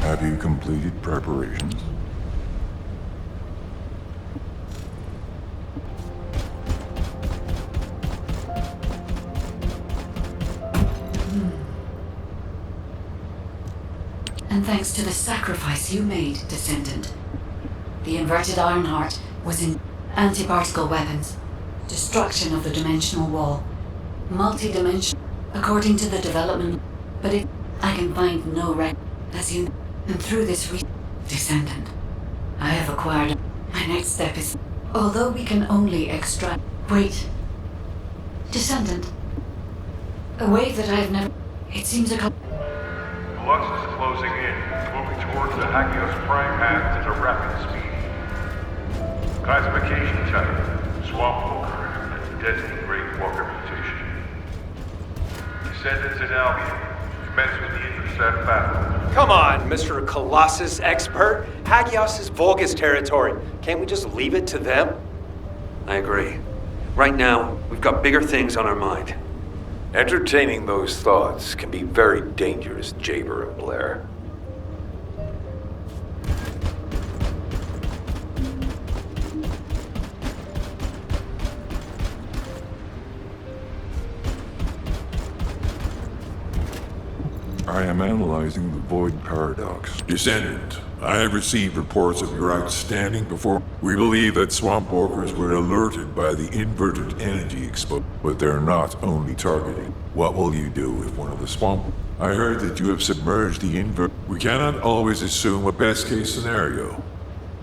Have you completed preparations? And thanks to the sacrifice you made, Descendant, the inverted Ironheart was in anti-particle weapons, destruction of the dimensional wall, multi-dimension, according to the development, but I can find no record, as you know, and through this Descendant, I have acquired. My next step is, although we can only extract. Wait, Descendant, a wave that I have never. It seems a. Colossi is closing in, moving towards the Hagios prime path at a rapid speed. Classification type, Swamp Walker, deadly Great Walker mutation. Descendants in Albion, commence with the intercept battle. Come on, Mr. Colossus expert. Hagios is Vulgus territory. Can't we just leave it to them? I agree. Right now, we've got bigger things on our mind. Entertaining those thoughts can be very dangerous, Jaber and Blair. I am analyzing the Void Paradox. Descendant, I have received reports of your outstanding performance. We believe that swamp walkers were alerted by the inverted energy exposure, but they're not only targeted. What will you do if one of the swamp... I heard that you have submerged the invert... We cannot always assume a best-case scenario.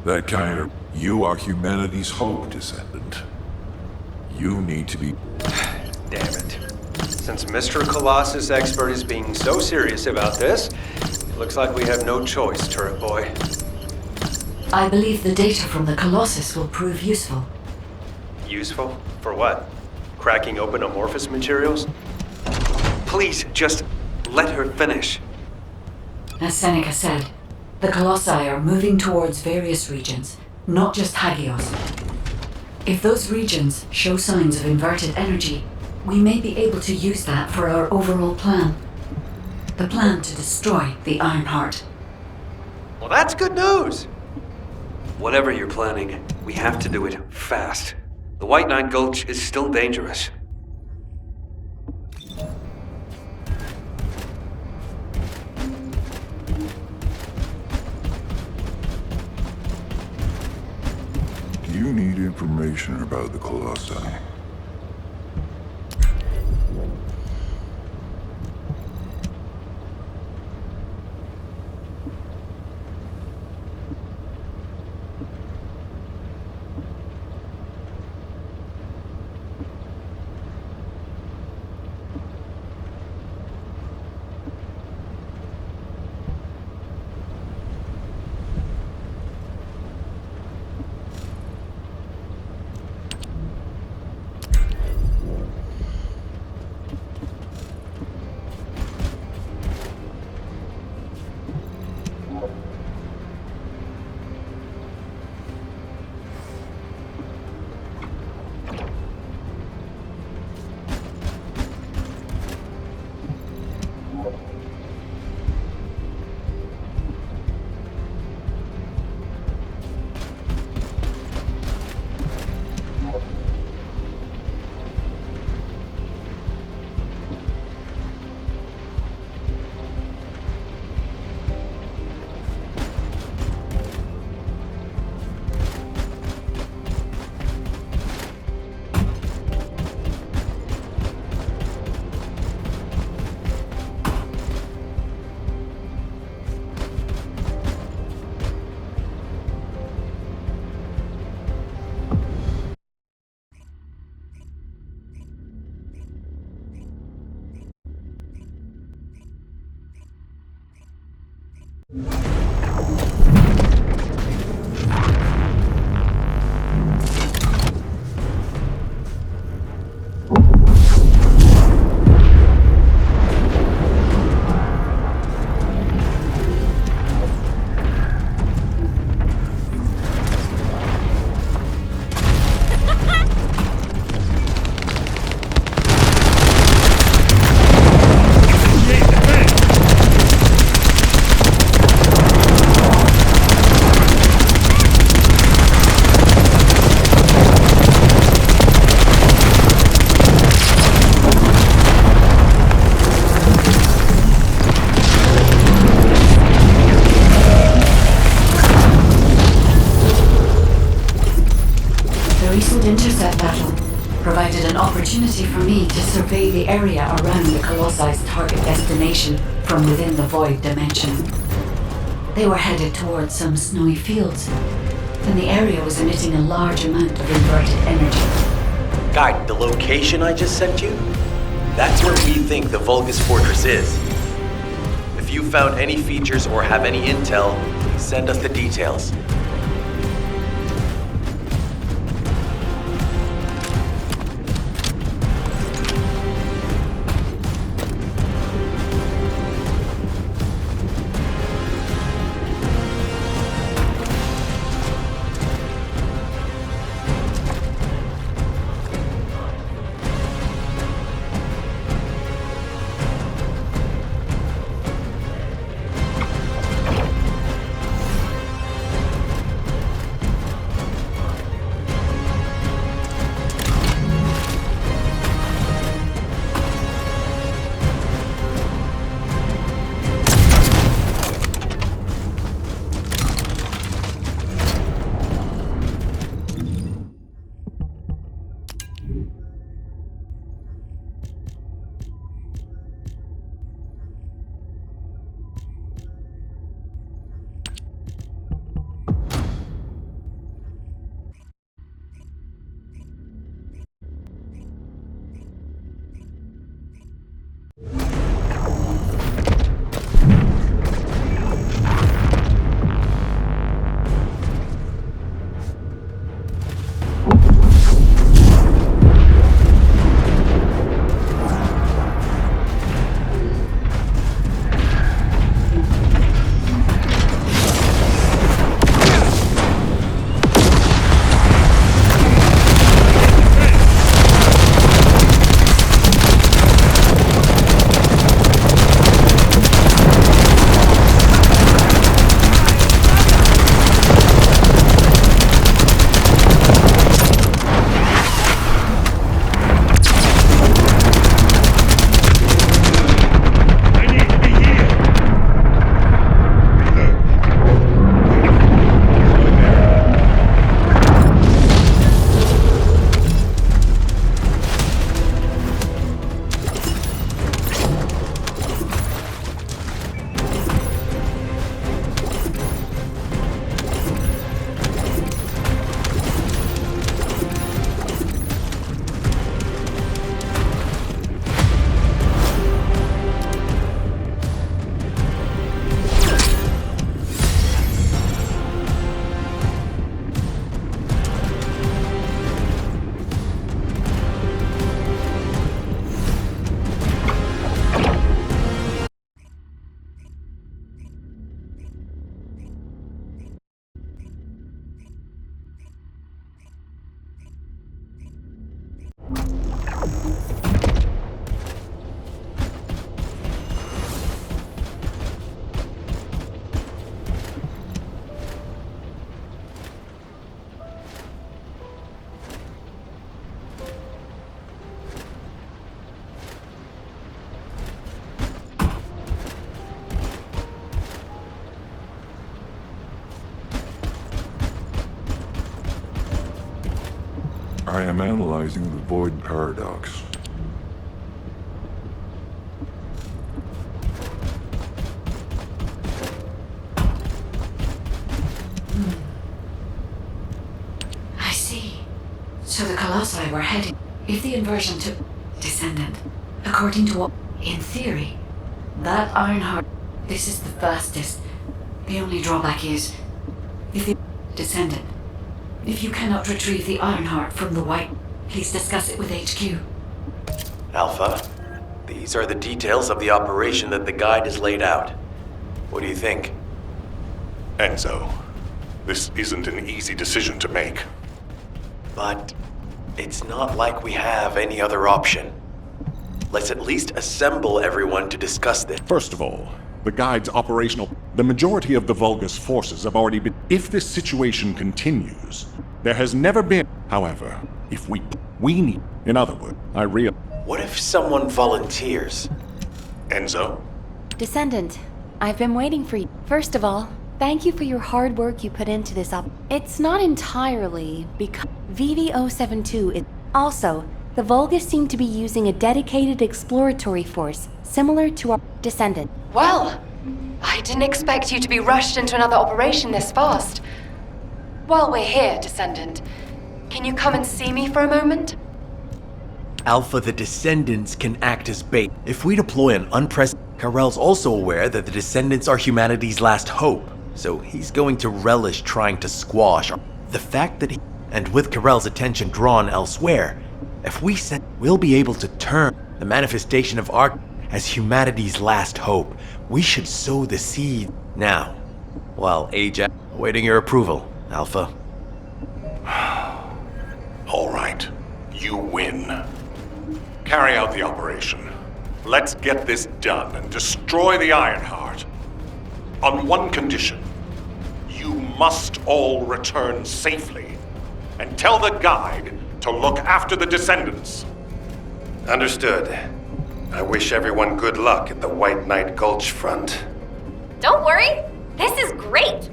That kind of... You are humanity's hope, Descendant. You need to be... Damn it. Since Mr. Colossus expert is being so serious about this, it looks like we have no choice, Turret Boy. I believe the data from the Colossus will prove useful. Useful? For what? Cracking open amorphous materials? Please, just let her finish. As Seneca said, the Colossi are moving towards various regions, not just Hagios. If those regions show signs of inverted energy, we may be able to use that for our overall plan. The plan to destroy the Ironheart. Well, that's good news! Whatever you're planning, we have to do it fast. The White Knight Gulch is still dangerous. Do you need information about the Colossi? to survey the area around the Colossi's target destination from within the void dimension. They were headed towards some snowy fields, and the area was emitting a large amount of inverted energy. Guide, the location I just sent you? That's where we think the Vulgus fortress is. If you found any features or have any intel, please send us the details. I am analyzing the void paradox. I see. So the Colossi were heading. If the inversion took Descendant, according to what, in theory, that Ironheart, this is the fastest. The only drawback is, if the Descendant, if you cannot retrieve the Ironheart from the White, please discuss it with HQ. Alpha, these are the details of the operation that the guide has laid out. What do you think? Enzo, this isn't an easy decision to make. But it's not like we have any other option. Let's at least assemble everyone to discuss this. First of all, the guide's operational. The majority of the Vulgus forces have already been. If this situation continues, there has never been. However, if we need. In other words, What if someone volunteers? Enzo? Descendant, I've been waiting for you. First of all, thank you for your hard work you put into this It's not entirely because VV-072 is. Also, The Vulgus seem to be using a dedicated exploratory force, similar to our Descendant. Well, I didn't expect you to be rushed into another operation this fast. While we're here, Descendant, can you come and see me for a moment? Alpha, the Descendants can act as bait. If we deploy an unprecedented... Karel's also aware that the Descendants are humanity's last hope, so he's going to relish trying to squash the fact that and with Karel's attention drawn elsewhere, if we said we'll be able to turn the manifestation of Arc as humanity's last hope, we should sow the seed now. While Ajax, awaiting your approval, Alpha. All right, you win. Carry out the operation. Let's get this done and destroy the Ironheart. On one condition. You must all return safely. And tell the guide to look after the Descendants. Understood. I wish everyone good luck at the White Knight Gulch front. Don't worry, this is great.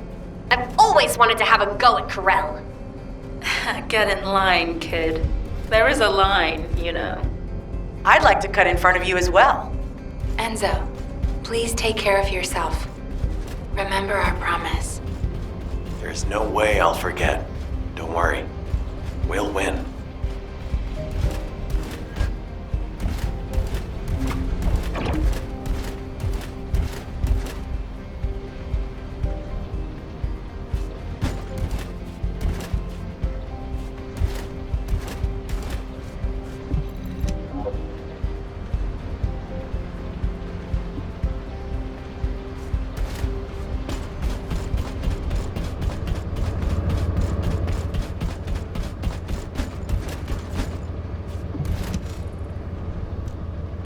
I've always wanted to have a go at Karel. Get in line, kid. There is a line, you know. I'd like to cut in front of you as well. Enzo, please take care of yourself. Remember our promise. There's no way I'll forget. Don't worry. We'll win.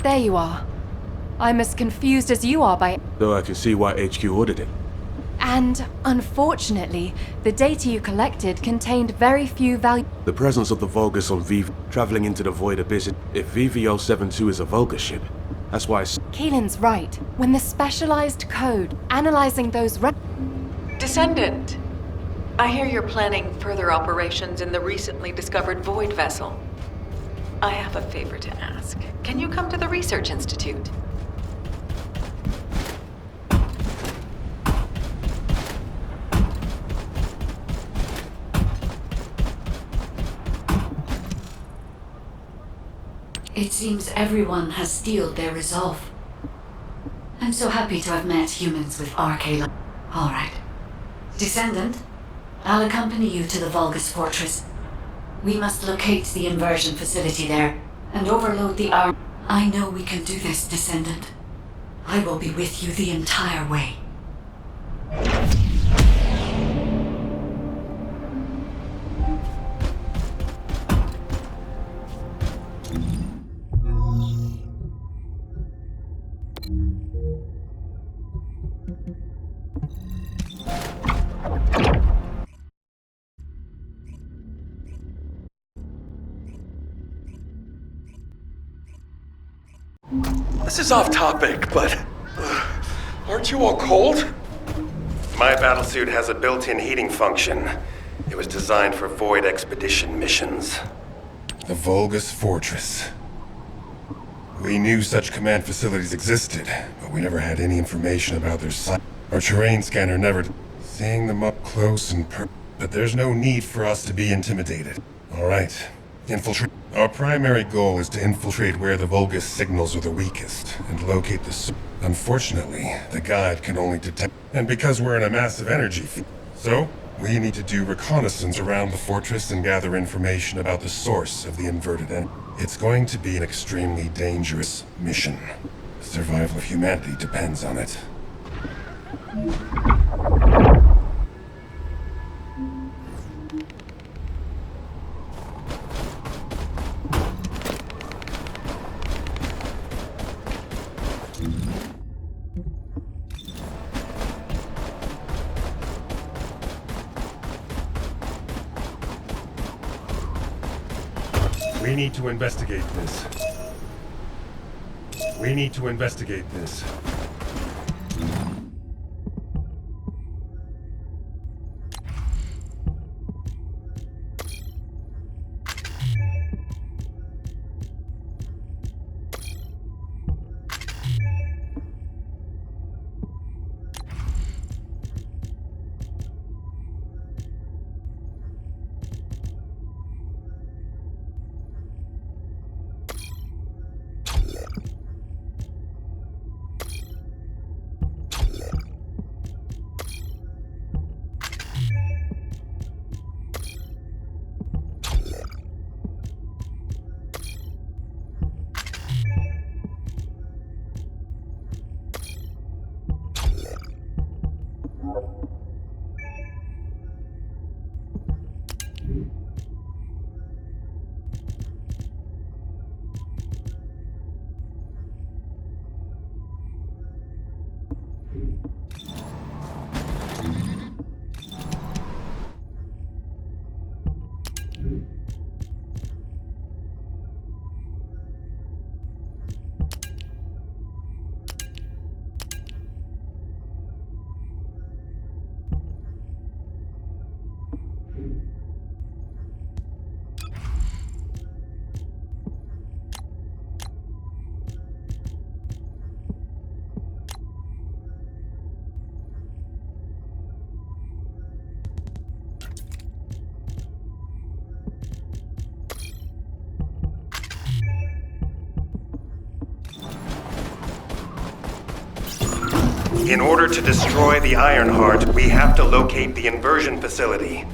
There you are. I'm as confused as you are by... Though I can see why HQ ordered it. And, unfortunately, the data you collected contained very few value... The presence of the Vulgus on VV traveling into the Void Abyss. If VV-072 is a Vulgus ship, that's why Keelan's right. When the specialized code analyzing those... Descendant, I hear you're planning further operations in the recently discovered Void vessel. I have a favor to ask. Can you come to the Research Institute? It seems everyone has steeled their resolve. I'm so happy to have met humans with RK. All right. Descendant, I'll accompany you to the Vulgus fortress. We must locate the inversion facility there and overload the arm. I know we can do this, Descendant. I will be with you the entire way. This is off topic, but... aren't you all cold? My battlesuit has a built-in heating function. It was designed for Void expedition missions. The Vulgus Fortress. We knew such command facilities existed, but we never had any information about their site. Our terrain scanner never... Seeing them up close and but there's no need for us to be intimidated. Alright. Infiltrate. Our primary goal is to infiltrate where the Vulgus signals are the weakest, and locate the Unfortunately, the guide can only detect... And because we're in a massive energy field, so we need to do reconnaissance around the fortress and gather information about the source of the inverted energy. It's going to be an extremely dangerous mission. The survival of humanity depends on it. We need to investigate this. We need to investigate this. In order to destroy the Ironheart, we have to locate the inversion facility.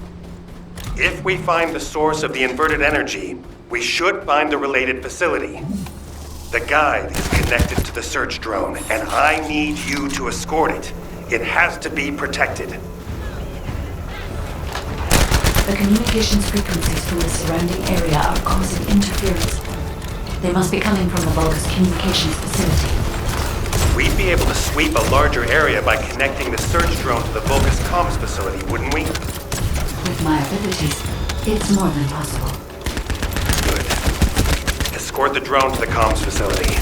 If we find the source of the inverted energy, we should find the related facility. The guide is connected to the search drone, and I need you to escort it. It has to be protected. The communications frequencies from the surrounding area are causing interference. They must be coming from the Vulgus communications facility. We'd be able to sweep a larger area by connecting the search drone to the Vulgus comms facility, wouldn't we? With my abilities, it's more than possible. Good. Escort the drone to the comms facility.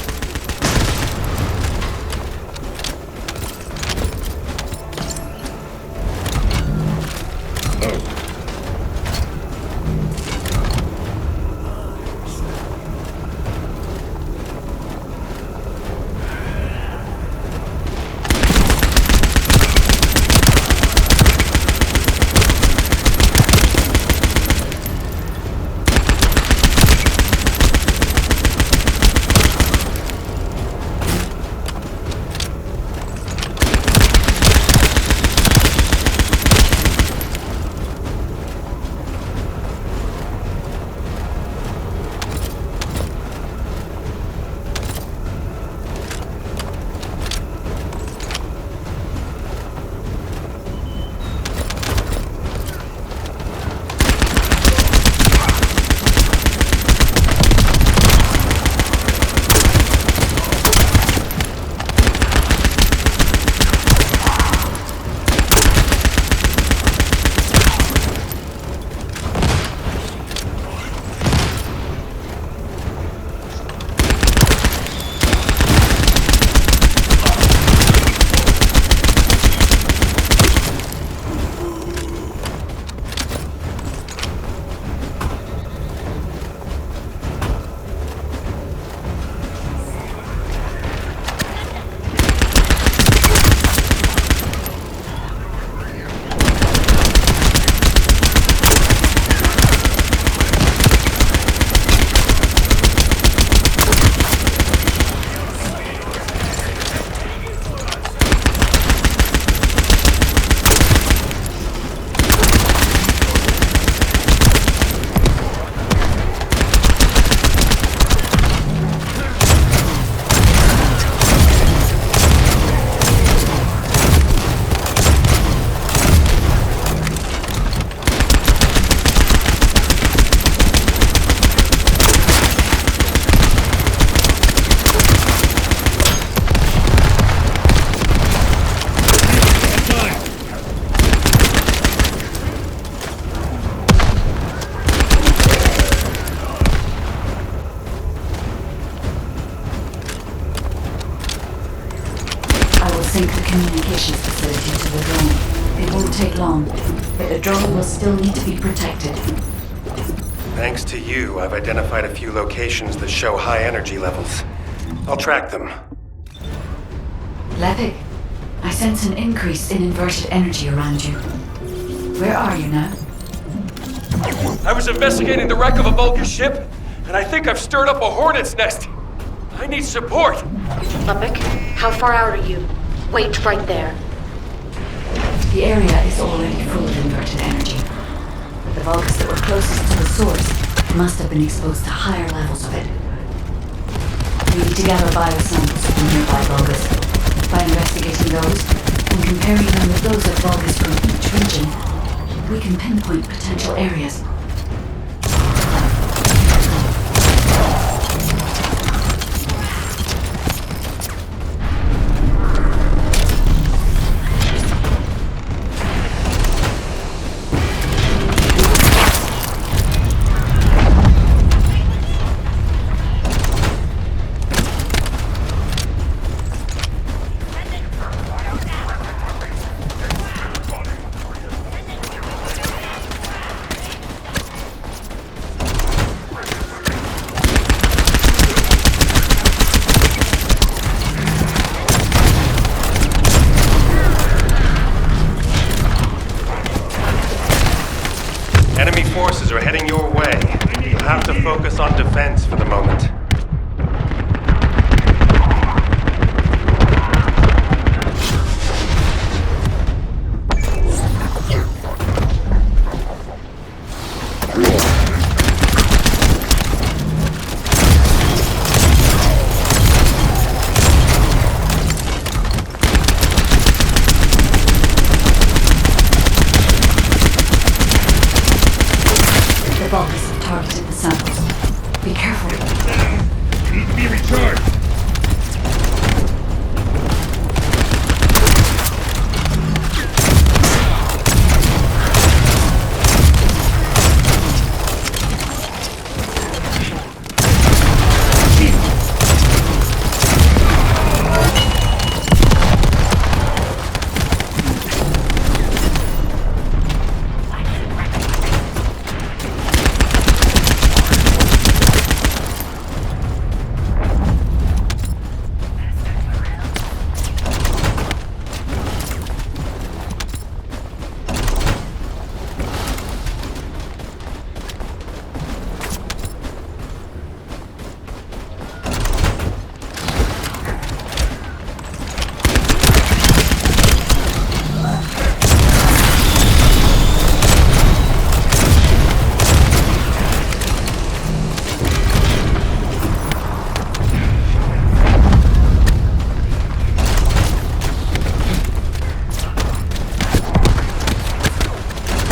Sync the communications facility to the drone. It won't take long, but the drone will still need to be protected. Thanks to you, I've identified a few locations that show high energy levels. I'll track them. Levick, I sense an increase in inverted energy around you. Where are you now? I was investigating the wreck of a Vulgus ship, and I think I've stirred up a hornet's nest. I need support. Levick, how far out are you? Wait right there. The area is already full of inverted energy. The Vulgus that were closest to the source must have been exposed to higher levels of it. We need to gather biosamples from nearby Vulgus. By investigating those and comparing them with those of Vulgus from each region, we can pinpoint potential areas.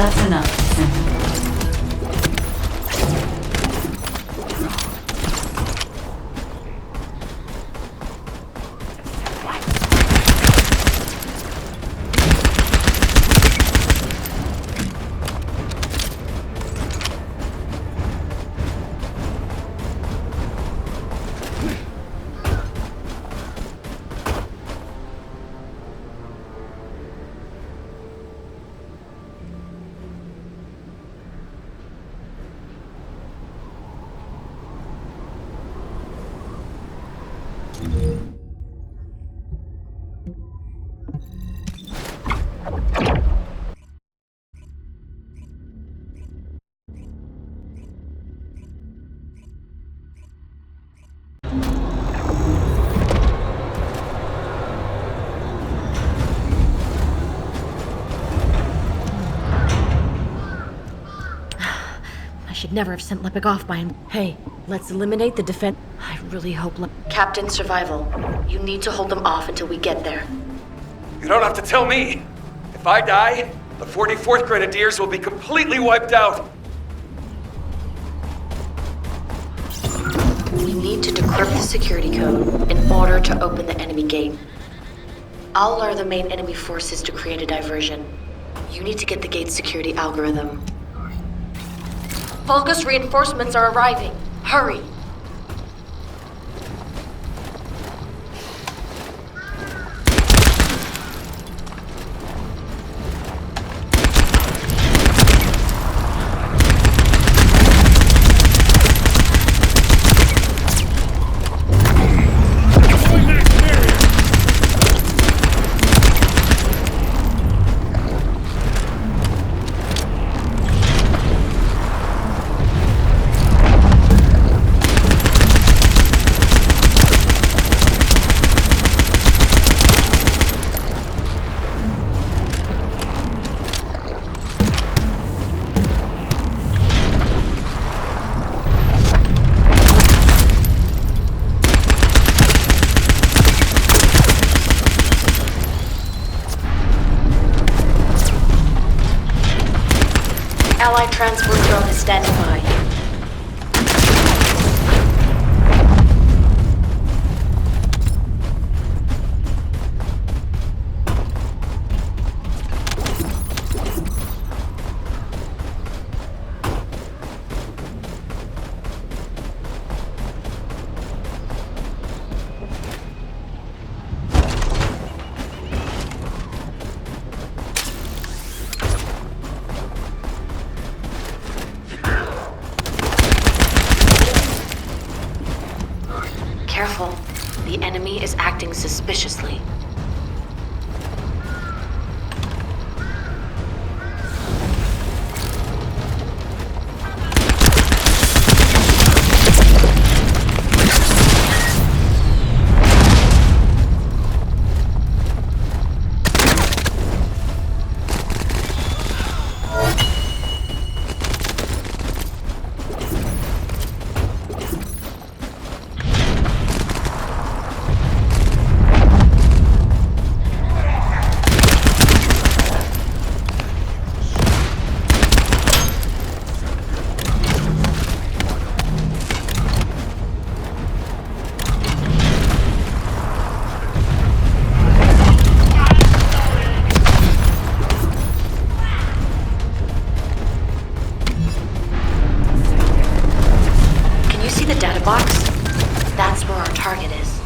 That's enough, Descendant. I should never have sent Lepik off by him. Hey, let's eliminate the defense. I really hope Captain Survival, you need to hold them off until we get there. You don't have to tell me. If I die, the 44th Grenadiers will be completely wiped out. We need to decrypt the security code in order to open the enemy gate. I'll lure the main enemy forces to create a diversion. You need to get the gate's security algorithm. Vulgus reinforcements are arriving. Hurry! Allied transport drone is standing by. Careful. The enemy is acting suspiciously. That's where our target is.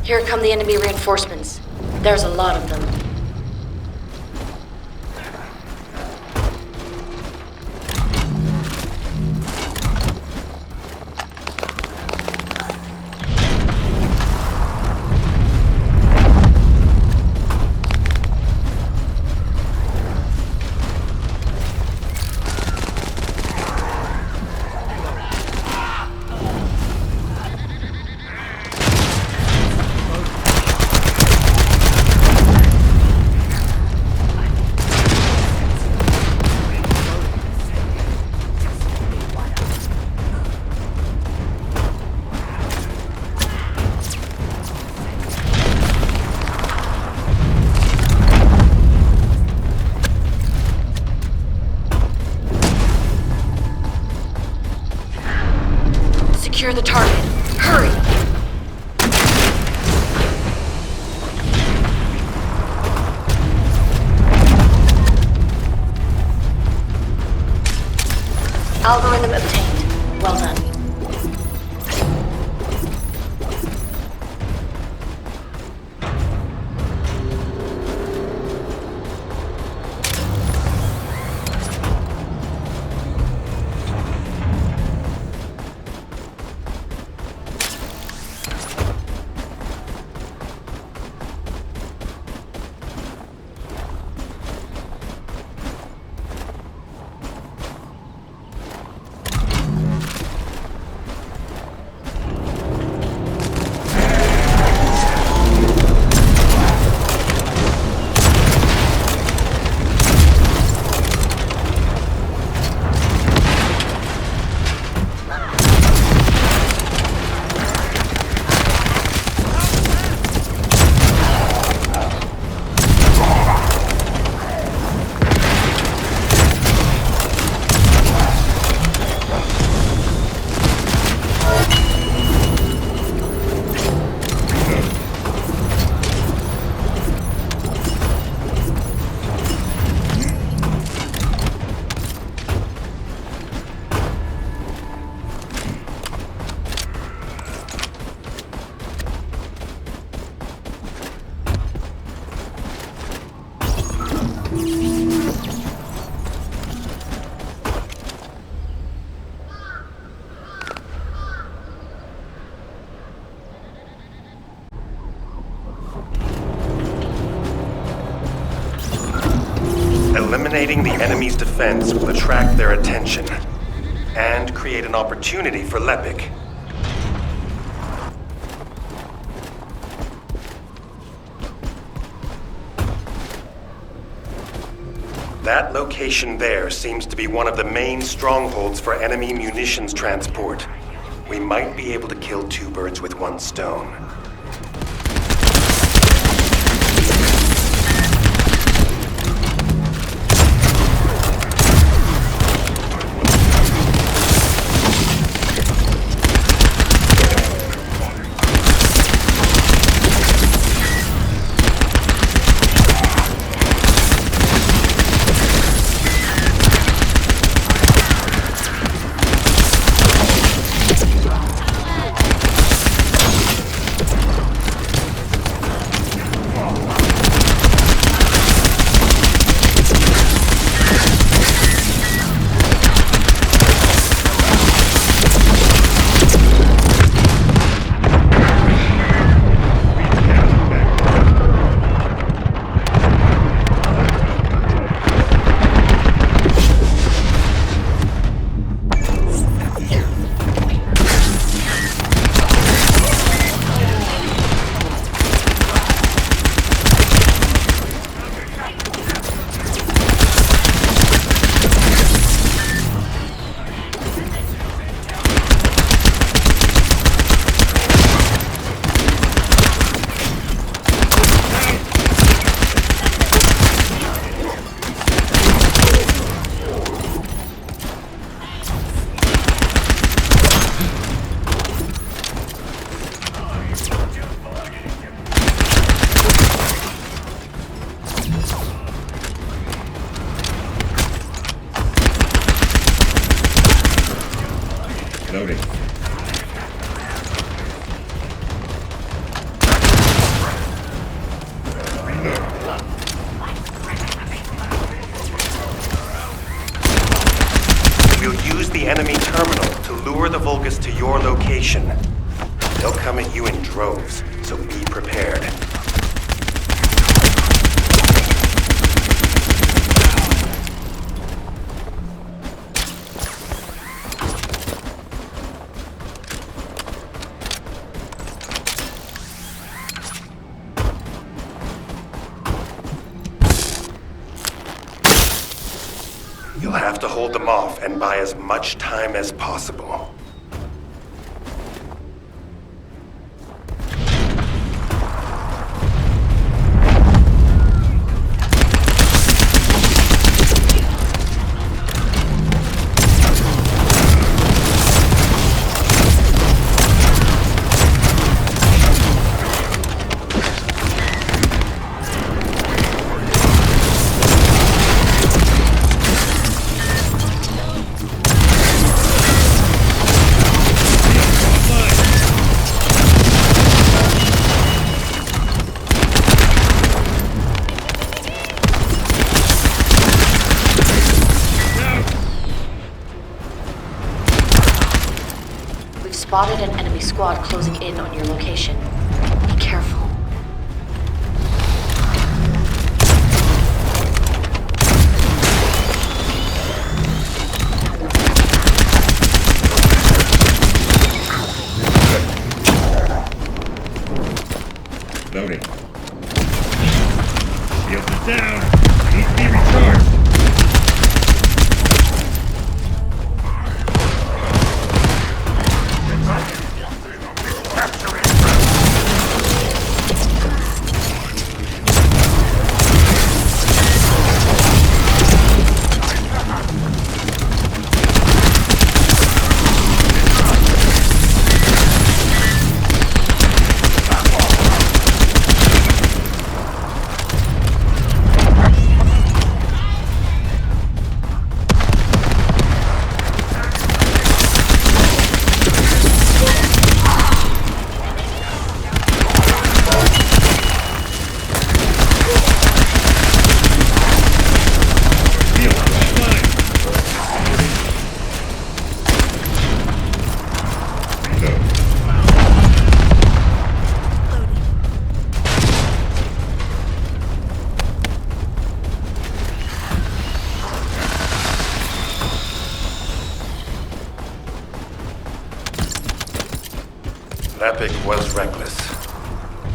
Here come the enemy reinforcements. There's a lot of them. secure the target. Hurry! Algorithm obtained. Well done. Eliminating the enemy's defense will attract their attention and create an opportunity for Lepic. That location there seems to be one of the main strongholds for enemy munitions transport. We might be able to kill two birds with one stone. Loading. We'll use the enemy terminal to lure the Vulgus to your location. They'll come at you in droves, so be prepared. You'll have to hold them off and buy as much time as possible. spotted an enemy squad closing in on your location. Be careful. Loading. Shields are down. Needs to be recharged. Epic was reckless,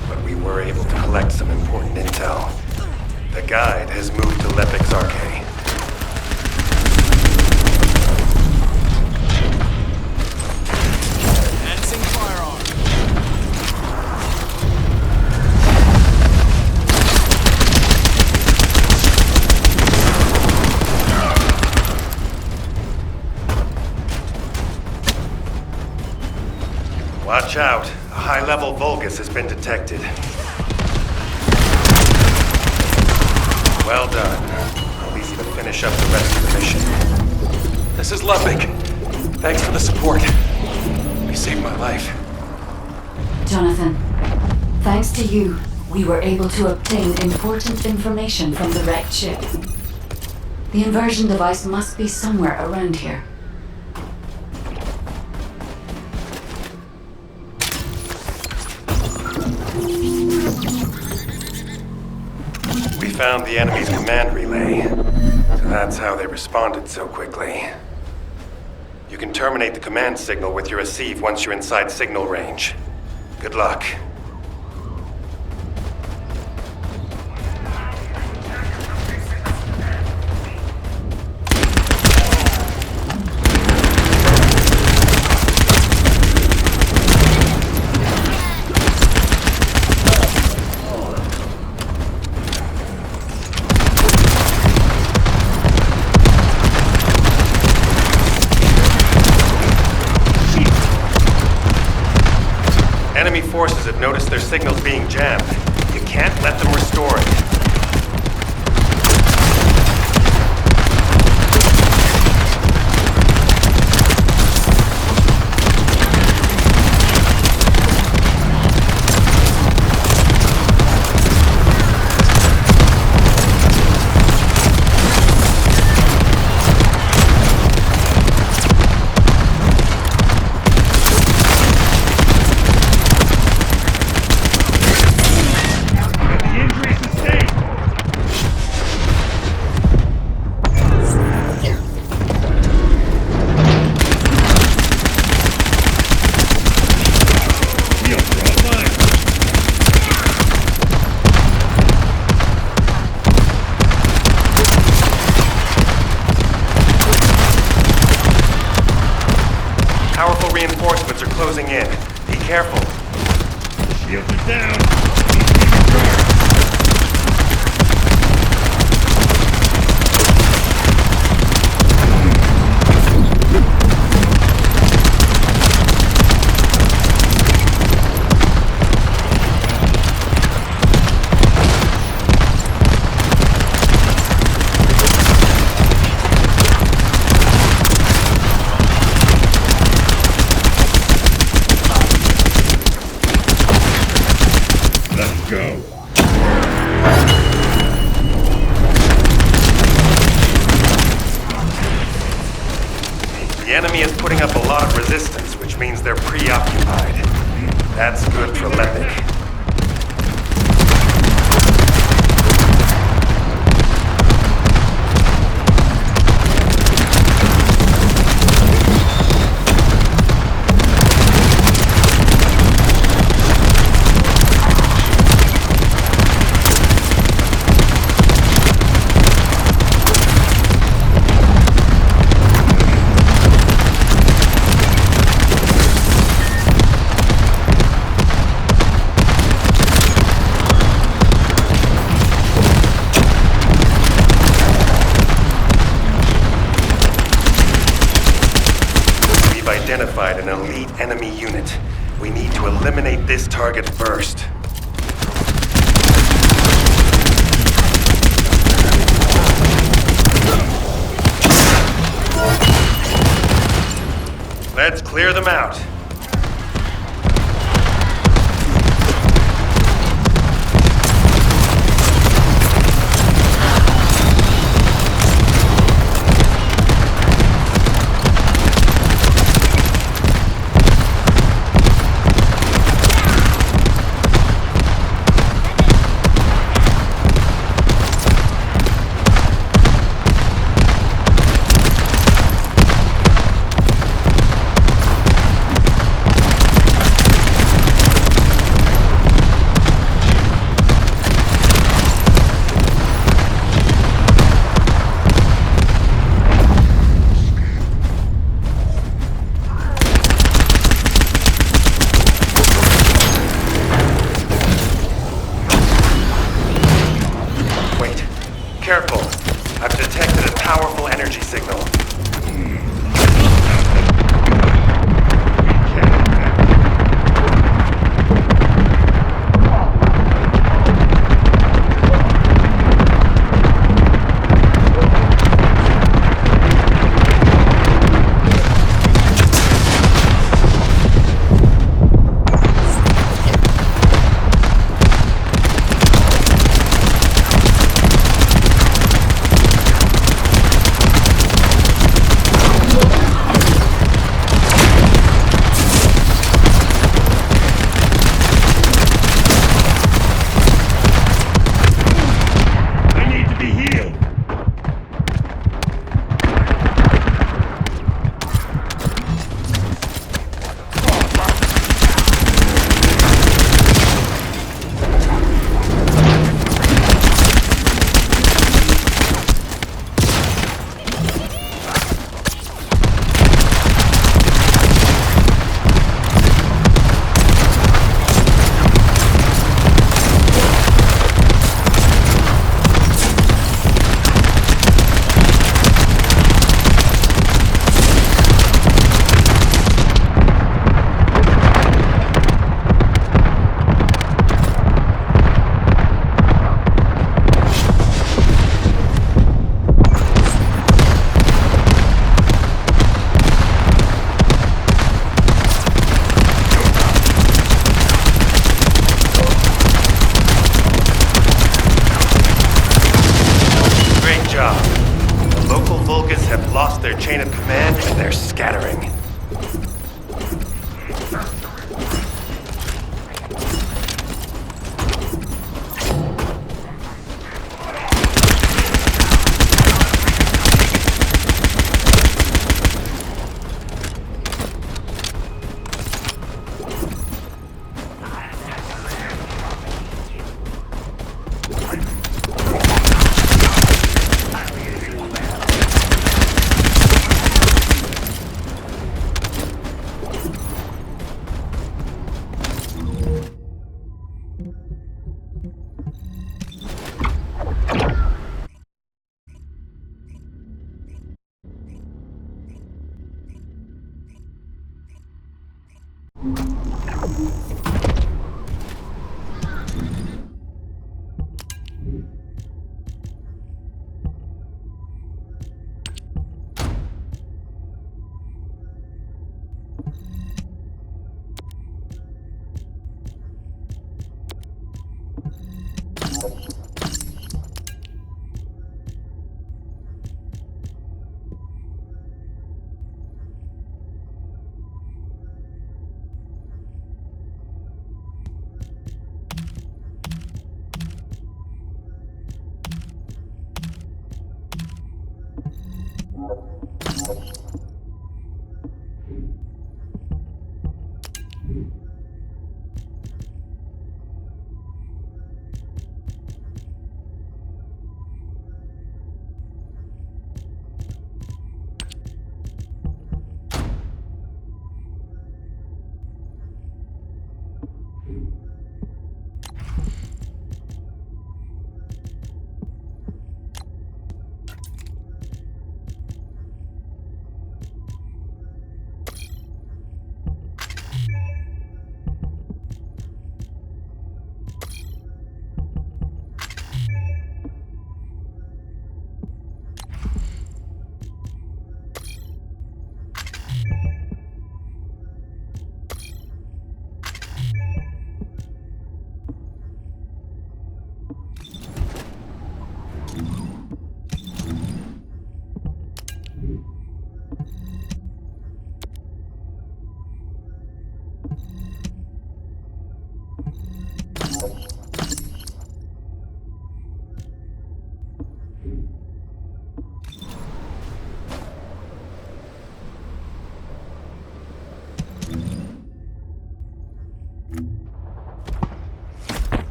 but we were able to collect some important intel. The guide has moved to Lepic's arcade. Enhancing firearm. Watch out. A high-level Vulgus has been detected. Well done. I'll leave you to finish up the rest of the mission. This is Lepic. Thanks for the support. You saved my life. Jonathan, thanks to you, we were able to obtain important information from the wrecked ship. The inversion device must be somewhere around here. We found the enemy's command relay. So that's how they responded so quickly. You can terminate the command signal with your receive once you're inside signal range. Good luck. Enemy forces have noticed their signals being jammed. You can't let them restore it. Powerful reinforcements are closing in. Be careful. Shields are down. Needs to be recharged. The enemy is putting up a lot of resistance, which means they're preoccupied. That's good for Lepic. Identified an elite enemy unit. We need to eliminate this target first. Let's clear them out. Careful. I've detected a powerful energy signal. Vulgus have lost their chain of command and they're scattering.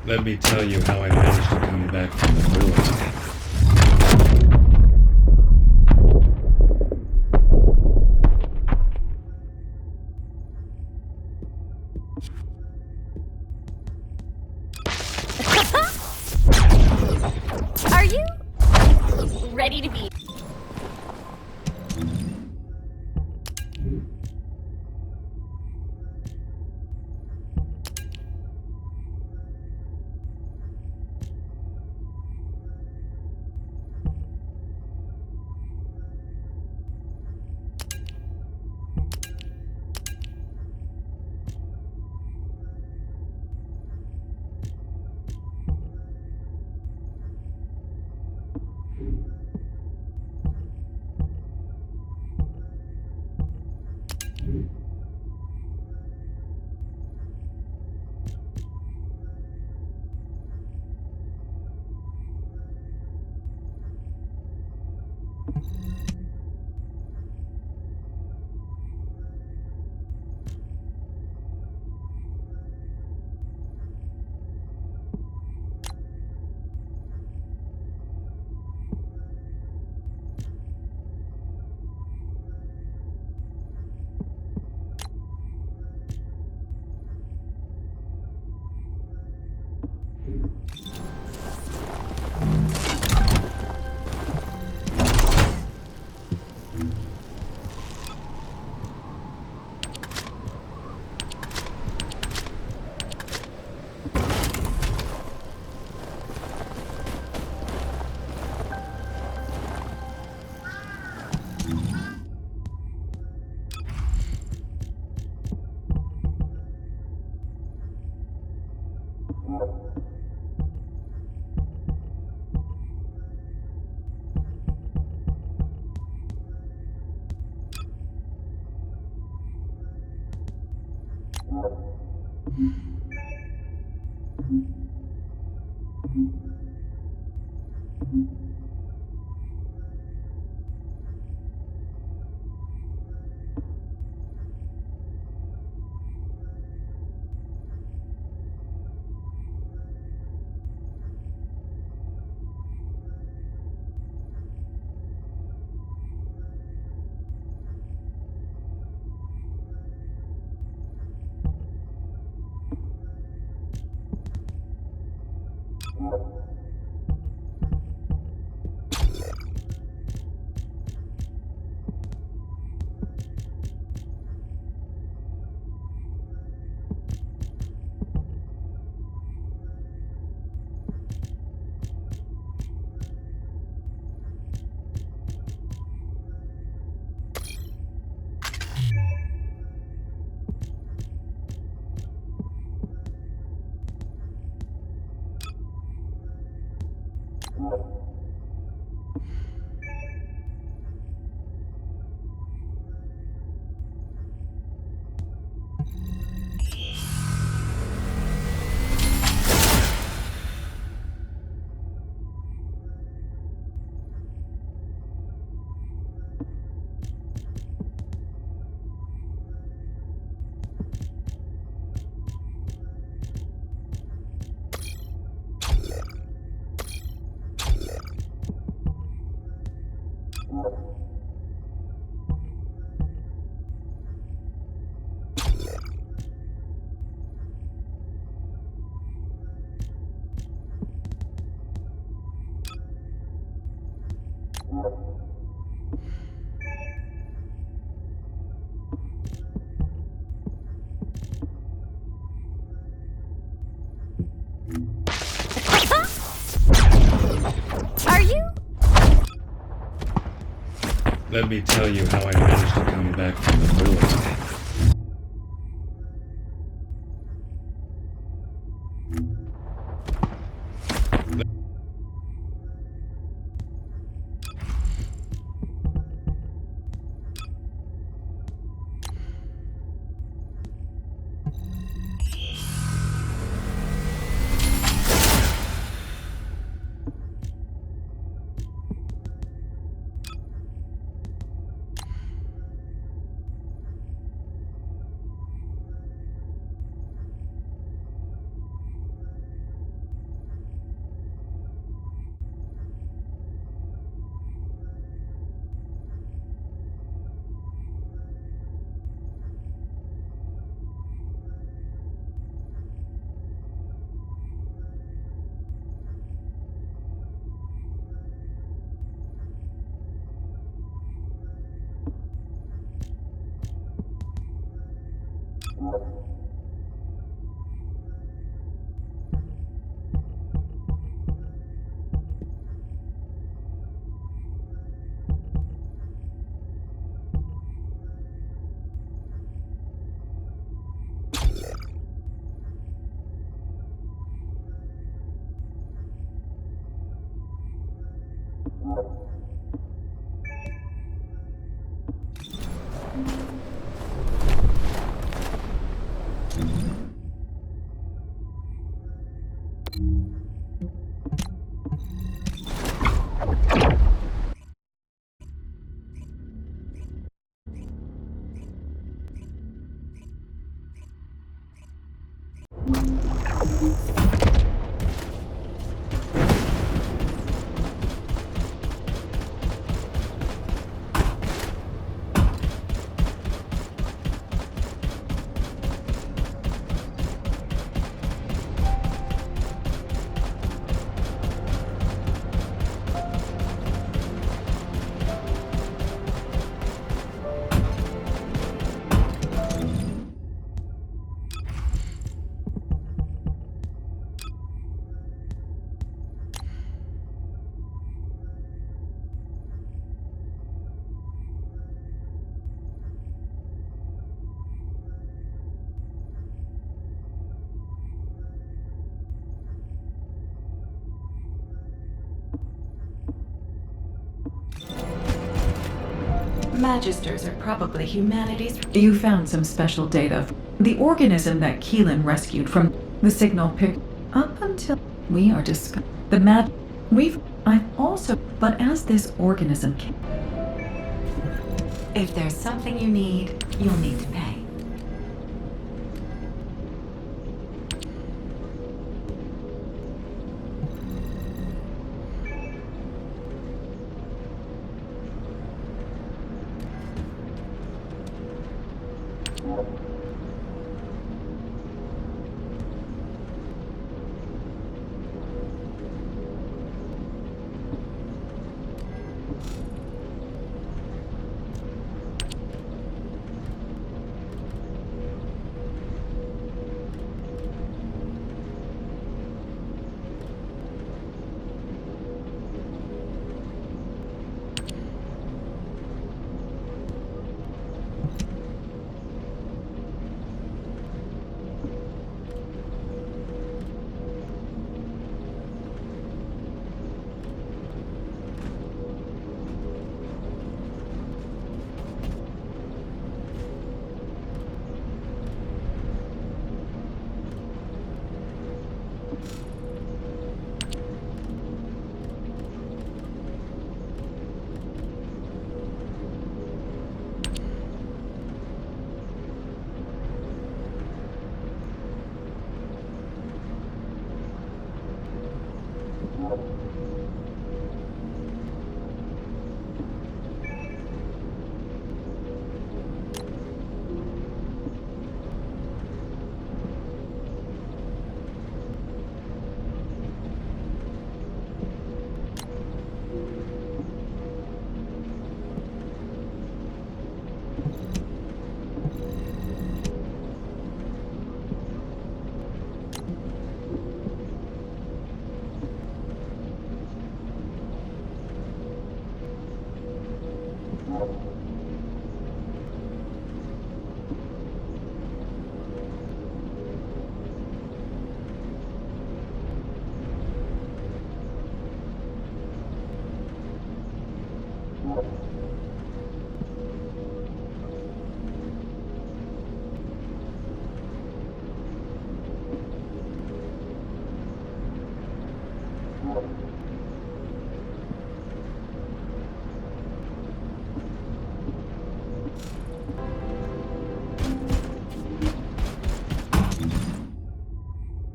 Let me tell you how I managed to come back from the ruins. Are you ready to be? Are you? Let me tell you how I managed to come back from the ruins. Magisters are probably humanity's... You found some special data. The organism that Keelan rescued from the signal pick... Up until we are discussing... I've also... But as this organism... If there's something you need, you'll need to pay.